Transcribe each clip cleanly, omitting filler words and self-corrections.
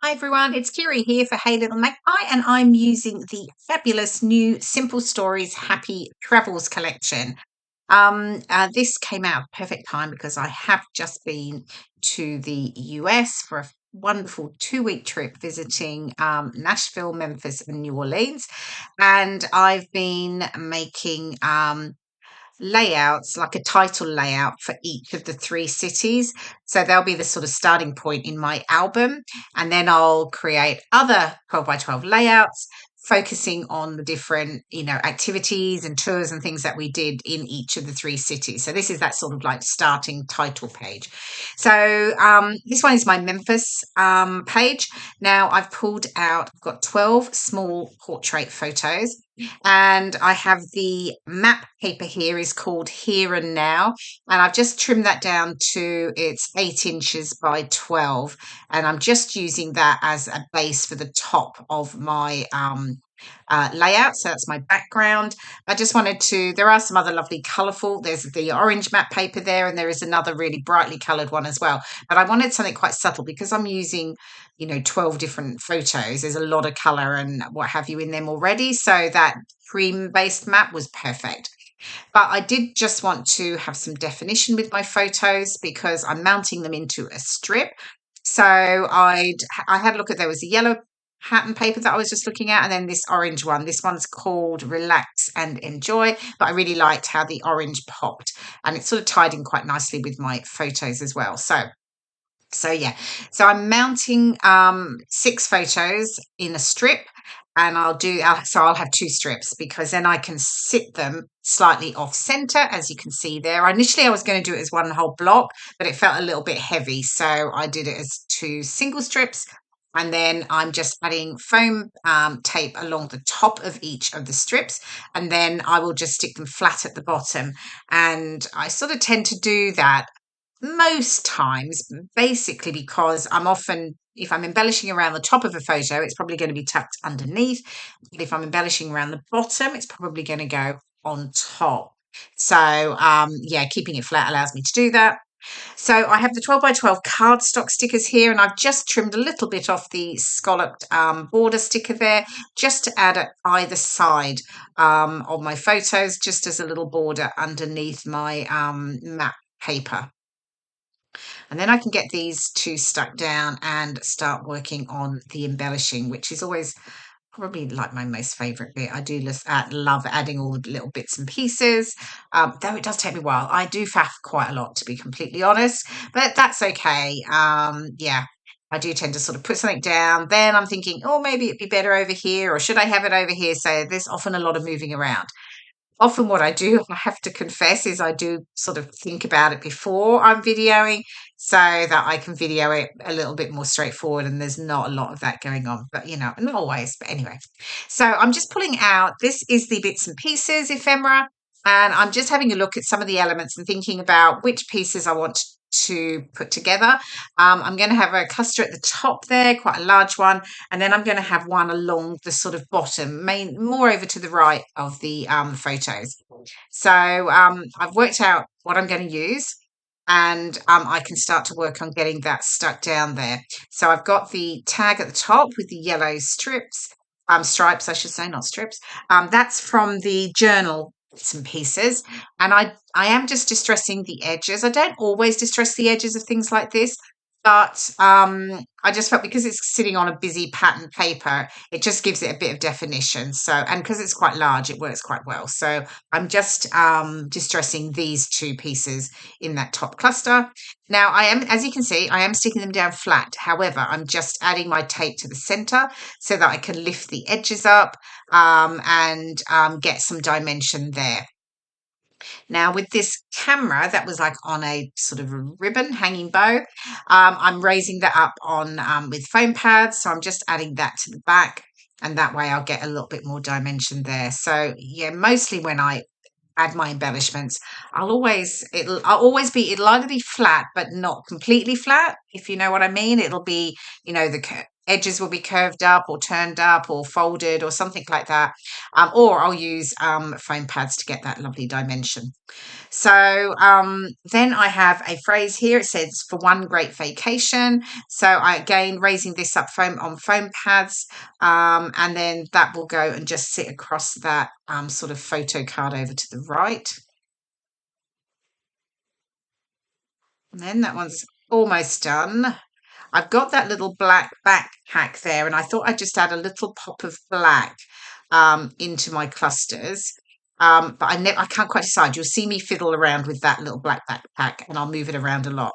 Hi everyone, it's Kiri here for Hey Little Magpie, and I'm using the fabulous new Simple Stories Happy Travels collection. This came out perfect time because I have just been to the US for a wonderful 2-week trip visiting Nashville, Memphis, and New Orleans, and I've been making layouts, like a title layout for each of the 3 cities. So they'll be the sort of starting point in my album. And then I'll create other 12 by 12 layouts focusing on the different, activities and tours and things that we did in each of the 3 cities. So this is that sort of like starting title page. So this one is my Memphis page. Now I've got 12 small portrait photos, and I have the map paper here is called Here and Now, and I've just trimmed that down to it's 8 inches by 12, and I'm just using that as a base for the top of my layout. So that's my background. I just wanted to, there are some other lovely colourful, there's the orange map paper there, and there is another really brightly coloured one as well. But I wanted something quite subtle because I'm using, 12 different photos. There's a lot of colour and what have you in them already. So that cream based map was perfect. But I did just want to have some definition with my photos because I'm mounting them into a strip. So I had a look at, there was a yellow pattern paper that I was just looking at, and then this orange one. This one's called Relax and Enjoy, but I really liked how the orange popped, and it sort of tied in quite nicely with my photos as well. So yeah, so I'm mounting 6 photos in a strip, and I'll have 2 strips because then I can sit them slightly off center, as you can see there. Initially I was going to do it as one whole block, but it felt a little bit heavy, so I did it as 2 single strips. And then I'm just adding foam tape along the top of each of the strips, and then I will just stick them flat at the bottom. And I sort of tend to do that most times, basically because if I'm embellishing around the top of a photo, it's probably going to be tucked underneath. But if I'm embellishing around the bottom, it's probably going to go on top. So yeah, keeping it flat allows me to do that. So I have the 12 by 12 cardstock stickers here, and I've just trimmed a little bit off the scalloped border sticker there, just to add at either side of my photos, just as a little border underneath my map paper. And then I can get these 2 stuck down and start working on the embellishing, which is always probably like my most favourite bit. I do love adding all the little bits and pieces, though it does take me a while. I do faff quite a lot, to be completely honest, but that's okay. Yeah, I do tend to sort of put something down, then I'm thinking, oh, maybe it'd be better over here, or should I have it over here? So there's often a lot of moving around. Often what I do, I have to confess, is I do sort of think about it before I'm videoing so that I can video it a little bit more straightforward, and there's not a lot of that going on, but not always, but anyway. So I'm just pulling out, this is the bits and pieces ephemera, and I'm just having a look at some of the elements and thinking about which pieces I want to put together. I'm going to have a cluster at the top there, quite a large one, and then I'm going to have one along the sort of bottom, more over to the right of the photos. So I've worked out what I'm going to use, and I can start to work on getting that stuck down there. So I've got the tag at the top with the yellow stripes, I should say, not strips. That's from the journal bits and pieces, and I am just distressing the edges. I don't always distress the edges of things like this, but I just felt because it's sitting on a busy pattern paper, it just gives it a bit of definition. So, and because it's quite large, it works quite well. So I'm just distressing these 2 pieces in that top cluster. Now I am, as you can see, I am sticking them down flat. However, I'm just adding my tape to the center so that I can lift the edges up and get some dimension there. Now with this camera that was like on a sort of a ribbon hanging bow, I'm raising that up on with foam pads. So I'm just adding that to the back, and that way I'll get a little bit more dimension there. So yeah, mostly when I add my embellishments, it'll either be flat but not completely flat, if you know what I mean. It'll be, the edges will be curved up or turned up or folded or something like that. Or I'll use foam pads to get that lovely dimension. So then I have a phrase here. It says for one great vacation. So I again raising this up on foam pads, and then that will go and just sit across that sort of photo card over to the right. And then that one's almost done. I've got that little black backpack there, and I thought I'd just add a little pop of black into my clusters. But I can't quite decide. You'll see me fiddle around with that little black backpack, and I'll move it around a lot.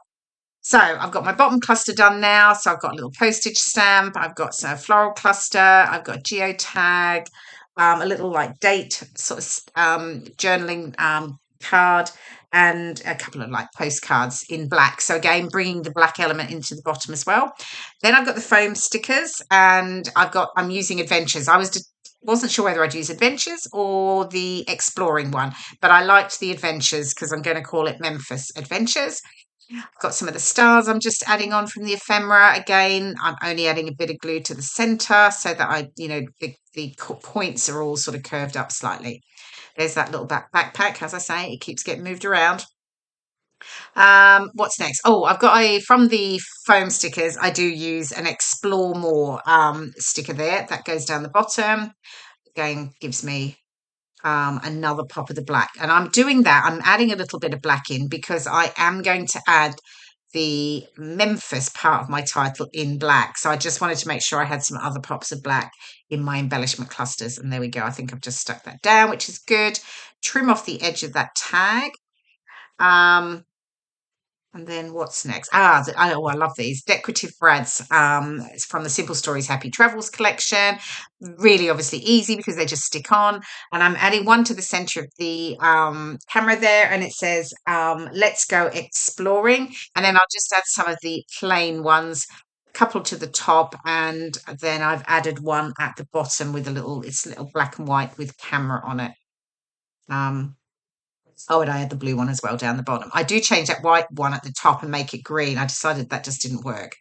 So I've got my bottom cluster done now. So I've got a little postage stamp. I've got a floral cluster. I've got a geotag, a little like date sort of journaling card, and a couple of like postcards in black. So again, bringing the black element into the bottom as well. Then I've got the foam stickers, and I'm using adventures. Wasn't sure whether I'd use adventures or the exploring one, but I liked the adventures because I'm going to call it Memphis Adventures. I've got some of the stars I'm just adding on from the ephemera. Again, I'm only adding a bit of glue to the center so that the points are all sort of curved up slightly. There's that little backpack. As I say, it keeps getting moved around. What's next? Oh, I've got from the foam stickers, I do use an Explore More sticker there. That goes down the bottom. Again, gives me another pop of the black. And I'm doing that. I'm adding a little bit of black in because I am going to add the Memphis part of my title in black. So I just wanted to make sure I had some other pops of black in my embellishment clusters. And there we go. I think I've just stuck that down, which is good. Trim off the edge of that tag. And then what's next? I love these decorative brads. It's from the Simple Stories Happy Travels collection. Really, obviously easy because they just stick on. And I'm adding one to the center of the camera there, and it says "Let's go exploring." And then I'll just add some of the plain ones, a couple to the top, and then I've added one at the bottom with it's a little black and white with camera on it. Oh, and I had the blue one as well down the bottom. I do change that white one at the top and make it green. I decided that just didn't work.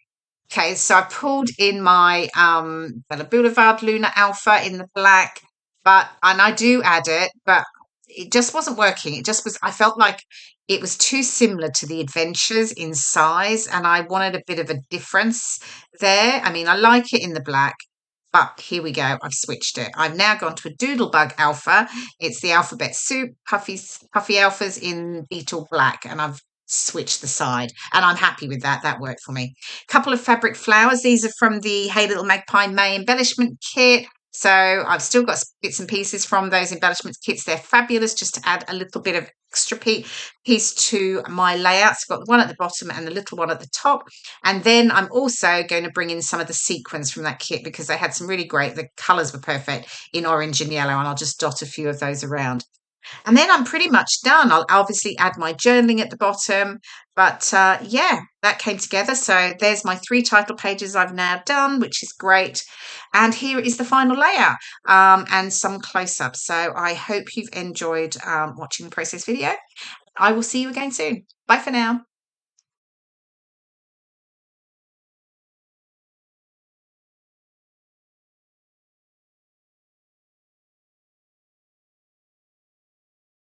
Okay, so I pulled in my Bella Boulevard Luna Alpha in the black, and I do add it, but it just wasn't working. It just was, I felt like it was too similar to the Adventures in size, and I wanted a bit of a difference there. I mean, I like it in the black, but here we go. I've switched it. I've now gone to a Doodlebug Alpha. It's the alphabet soup, puffy alphas in beetle black, and I've switched the side, and I'm happy with that. That worked for me. A couple of fabric flowers. These are from the Hey Little Magpie May embellishment kit. So I've still got bits and pieces from those embellishment kits. They're fabulous just to add a little bit of extra piece to my layouts. I've got the one at the bottom and the little one at the top. And then I'm also going to bring in some of the sequins from that kit because they had some really great, the colours were perfect in orange and yellow, and I'll just dot a few of those around. And then I'm pretty much done. I'll obviously add my journaling at the bottom, but yeah, that came together. So there's my 3 title pages I've now done, which is great. And here is the final layout and some close-ups. So I hope you've enjoyed watching the process video. I will see you again soon. Bye for now.